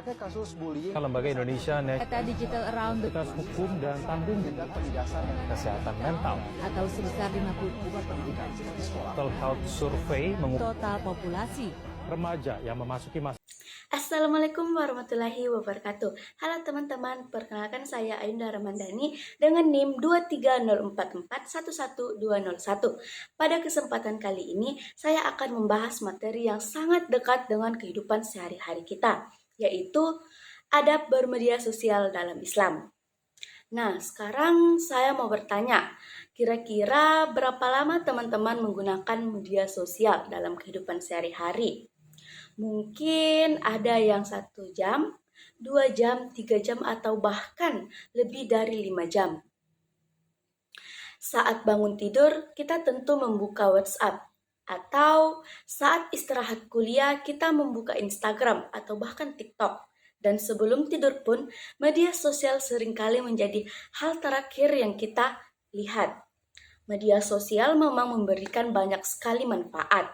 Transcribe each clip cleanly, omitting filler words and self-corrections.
Maraknya kasus bullying, Lembaga Indonesia Data digital around the Universitas Hukum dan Tanggung tindak penindasan yang Kesehatan Mental. atau sebesar 50 Total Health Survey mengumumkan total populasi. remaja yang memasuki masa Assalamualaikum warahmatullahi wabarakatuh. Halo teman-teman, perkenalkan saya Ayunda Ramandani dengan NIM 230441121. Pada kesempatan kali ini, saya akan membahas materi yang sangat dekat dengan kehidupan sehari-hari kita, yaitu adab bermedia sosial dalam Islam. Nah, sekarang saya mau bertanya, kira-kira berapa lama teman-teman menggunakan media sosial dalam kehidupan sehari-hari? Mungkin ada yang 1 jam, 2 jam, 3 jam, atau bahkan lebih dari 5 jam. Saat bangun tidur, kita tentu membuka WhatsApp. Atau saat istirahat kuliah, kita membuka Instagram atau bahkan TikTok. Dan sebelum tidur pun, media sosial seringkali menjadi hal terakhir yang kita lihat. Media sosial memang memberikan banyak sekali manfaat.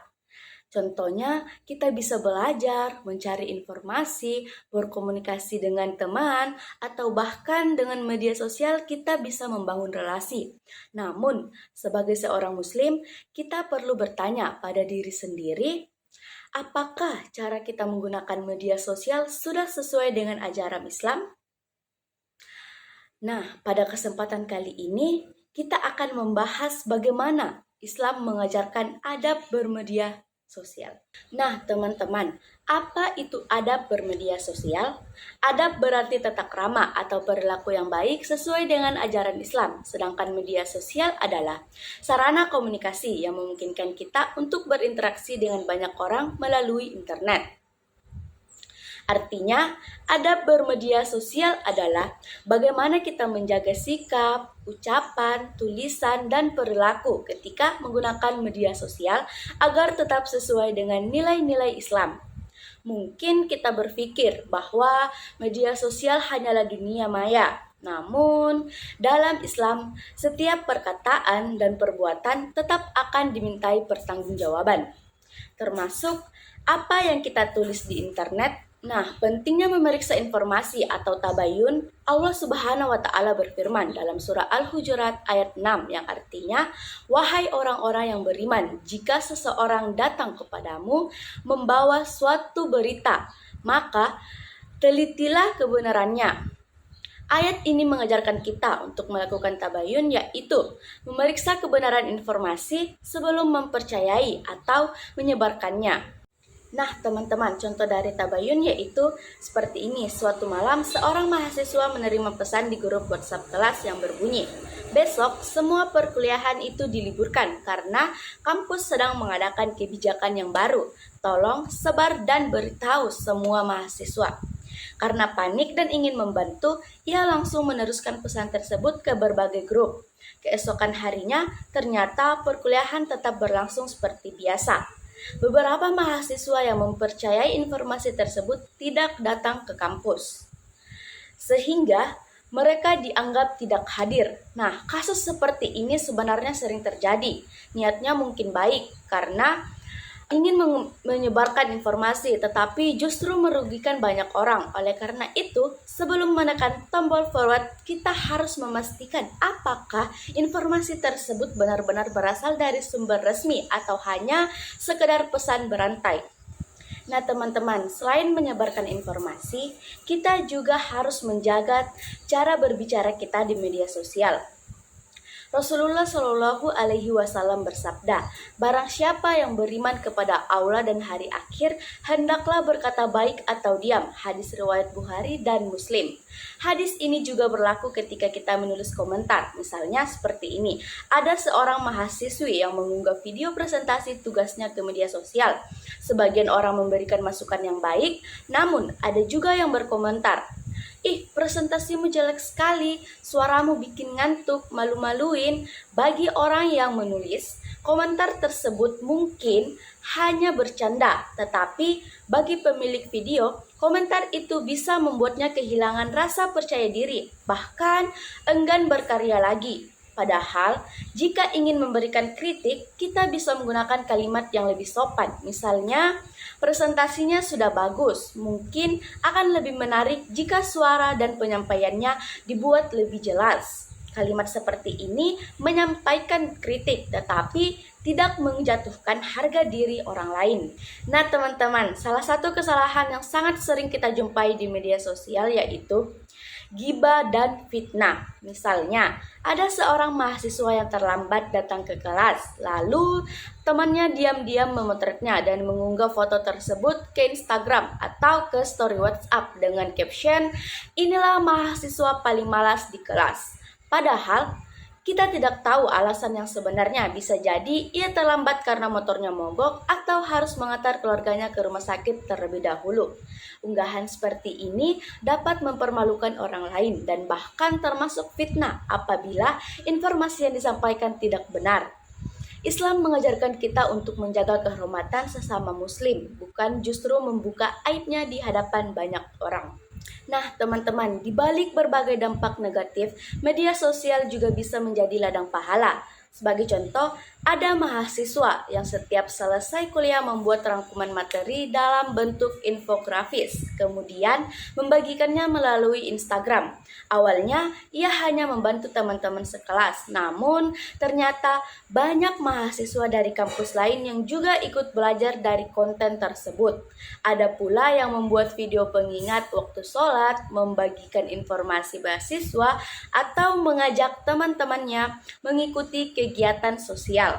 Contohnya, kita bisa belajar, mencari informasi, berkomunikasi dengan teman, atau bahkan dengan media sosial kita bisa membangun relasi. Namun, sebagai seorang muslim, kita perlu bertanya pada diri sendiri, apakah cara kita menggunakan media sosial sudah sesuai dengan ajaran Islam? Nah, pada kesempatan kali ini, kita akan membahas bagaimana Islam mengajarkan adab bermedia sosial. Nah, teman-teman, apa itu adab bermedia sosial? Adab berarti tata krama atau perilaku yang baik sesuai dengan ajaran Islam, sedangkan media sosial adalah sarana komunikasi yang memungkinkan kita untuk berinteraksi dengan banyak orang melalui internet. Artinya, adab bermedia sosial adalah bagaimana kita menjaga sikap, ucapan, tulisan, dan perilaku ketika menggunakan media sosial agar tetap sesuai dengan nilai-nilai Islam. Mungkin kita berpikir bahwa media sosial hanyalah dunia maya. Namun, dalam Islam, setiap perkataan dan perbuatan tetap akan dimintai pertanggungjawaban, termasuk apa yang kita tulis di internet. Nah, pentingnya memeriksa informasi atau tabayun, Allah Subhanahu wa Ta'ala berfirman dalam surah Al-Hujurat ayat 6 yang artinya, "Wahai orang-orang yang beriman, jika seseorang datang kepadamu membawa suatu berita, maka telitilah kebenarannya." Ayat ini mengajarkan kita untuk melakukan tabayun, yaitu memeriksa kebenaran informasi sebelum mempercayai atau menyebarkannya. Nah, teman-teman, contoh dari tabayun yaitu seperti ini. Suatu malam, seorang mahasiswa menerima pesan di grup WhatsApp kelas yang berbunyi, "Besok, semua perkuliahan itu diliburkan karena kampus sedang mengadakan kebijakan yang baru. Tolong sebar dan beritahu semua mahasiswa." Karena panik dan ingin membantu, ia langsung meneruskan pesan tersebut ke berbagai grup. Keesokan harinya, ternyata perkuliahan tetap berlangsung seperti biasa. Beberapa mahasiswa yang mempercayai informasi tersebut tidak datang ke kampus, sehingga mereka dianggap tidak hadir. Nah, kasus seperti ini sebenarnya sering terjadi. Niatnya mungkin baik karena ingin menyebarkan informasi, tetapi justru merugikan banyak orang. Oleh karena itu, sebelum menekan tombol forward, kita harus memastikan apakah informasi tersebut benar-benar berasal dari sumber resmi atau hanya sekedar pesan berantai. Nah, teman-teman, selain menyebarkan informasi, kita juga harus menjaga cara berbicara kita di media sosial. Rasulullah Shallallahu Alaihi Wasallam bersabda, "Barang siapa yang beriman kepada Allah dan hari akhir, hendaklah berkata baik atau diam." Hadis riwayat Bukhari dan Muslim. Hadis ini juga berlaku ketika kita menulis komentar. Misalnya seperti ini, ada seorang mahasiswi yang mengunggah video presentasi tugasnya ke media sosial. Sebagian orang memberikan masukan yang baik, namun ada juga yang berkomentar, "Ih, presentasimu jelek sekali, suaramu bikin ngantuk, malu-maluin." Bagi orang yang menulis, komentar tersebut mungkin hanya bercanda, tetapi bagi pemilik video, komentar itu bisa membuatnya kehilangan rasa percaya diri, bahkan enggan berkarya lagi. Padahal, jika ingin memberikan kritik, kita bisa menggunakan kalimat yang lebih sopan. Misalnya, presentasinya sudah bagus, mungkin akan lebih menarik jika suara dan penyampaiannya dibuat lebih jelas. Kalimat seperti ini menyampaikan kritik, tetapi tidak menjatuhkan harga diri orang lain. Nah teman-teman, salah satu kesalahan yang sangat sering kita jumpai di media sosial yaitu gibah dan fitnah. Misalnya, ada seorang mahasiswa yang terlambat datang ke kelas, lalu temannya diam-diam memotretnya dan mengunggah foto tersebut ke Instagram atau ke story WhatsApp dengan caption, "Inilah mahasiswa paling malas di kelas." Padahal, kita tidak tahu alasan yang sebenarnya. Bisa jadi ia terlambat karena motornya mogok atau harus mengantar keluarganya ke rumah sakit terlebih dahulu. Unggahan seperti ini dapat mempermalukan orang lain dan bahkan termasuk fitnah apabila informasi yang disampaikan tidak benar. Islam mengajarkan kita untuk menjaga kehormatan sesama muslim, bukan justru membuka aibnya di hadapan banyak orang. Nah, teman-teman, di balik berbagai dampak negatif, media sosial juga bisa menjadi ladang pahala. Sebagai contoh, ada mahasiswa yang setiap selesai kuliah membuat rangkuman materi dalam bentuk infografis, kemudian membagikannya melalui Instagram. Awalnya, ia hanya membantu teman-teman sekelas, namun ternyata banyak mahasiswa dari kampus lain yang juga ikut belajar dari konten tersebut. Ada pula yang membuat video pengingat waktu sholat, membagikan informasi beasiswa, atau mengajak teman-temannya mengikuti kegiatan sosial.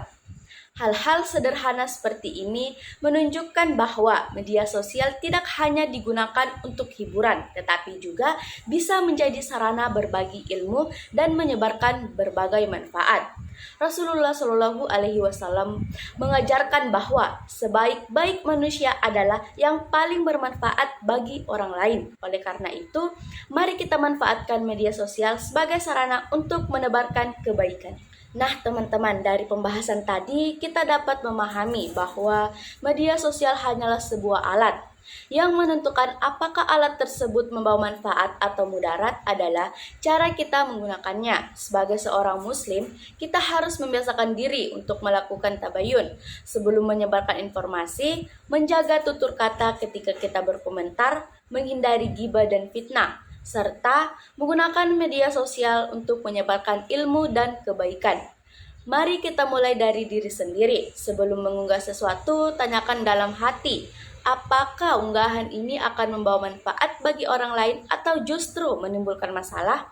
Hal-hal sederhana seperti ini menunjukkan bahwa media sosial tidak hanya digunakan untuk hiburan, tetapi juga bisa menjadi sarana berbagi ilmu dan menyebarkan berbagai manfaat. Rasulullah Shallallahu Alaihi Wasallam mengajarkan bahwa sebaik-baik manusia adalah yang paling bermanfaat bagi orang lain. Oleh karena itu, mari kita manfaatkan media sosial sebagai sarana untuk menebarkan kebaikan. Nah teman-teman, dari pembahasan tadi kita dapat memahami bahwa media sosial hanyalah sebuah alat. Yang menentukan apakah alat tersebut membawa manfaat atau mudarat adalah cara kita menggunakannya. Sebagai seorang muslim, kita harus membiasakan diri untuk melakukan tabayun. Sebelum menyebarkan informasi, menjaga tutur kata ketika kita berkomentar, menghindari gibah dan fitnah, serta menggunakan media sosial untuk menyebarkan ilmu dan kebaikan. Mari kita mulai dari diri sendiri. Sebelum mengunggah sesuatu, tanyakan dalam hati, apakah unggahan ini akan membawa manfaat bagi orang lain atau justru menimbulkan masalah?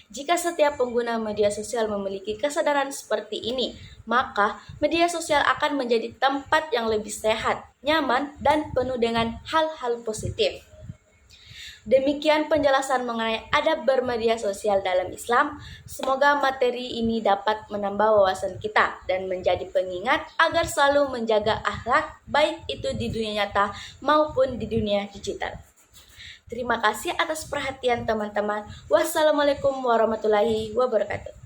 Jika setiap pengguna media sosial memiliki kesadaran seperti ini, maka media sosial akan menjadi tempat yang lebih sehat, nyaman, dan penuh dengan hal-hal positif. Demikian penjelasan mengenai adab bermedia sosial dalam Islam. Semoga materi ini dapat menambah wawasan kita dan menjadi pengingat agar selalu menjaga akhlak, baik itu di dunia nyata maupun di dunia digital. Terima kasih atas perhatian teman-teman. Wassalamualaikum warahmatullahi wabarakatuh.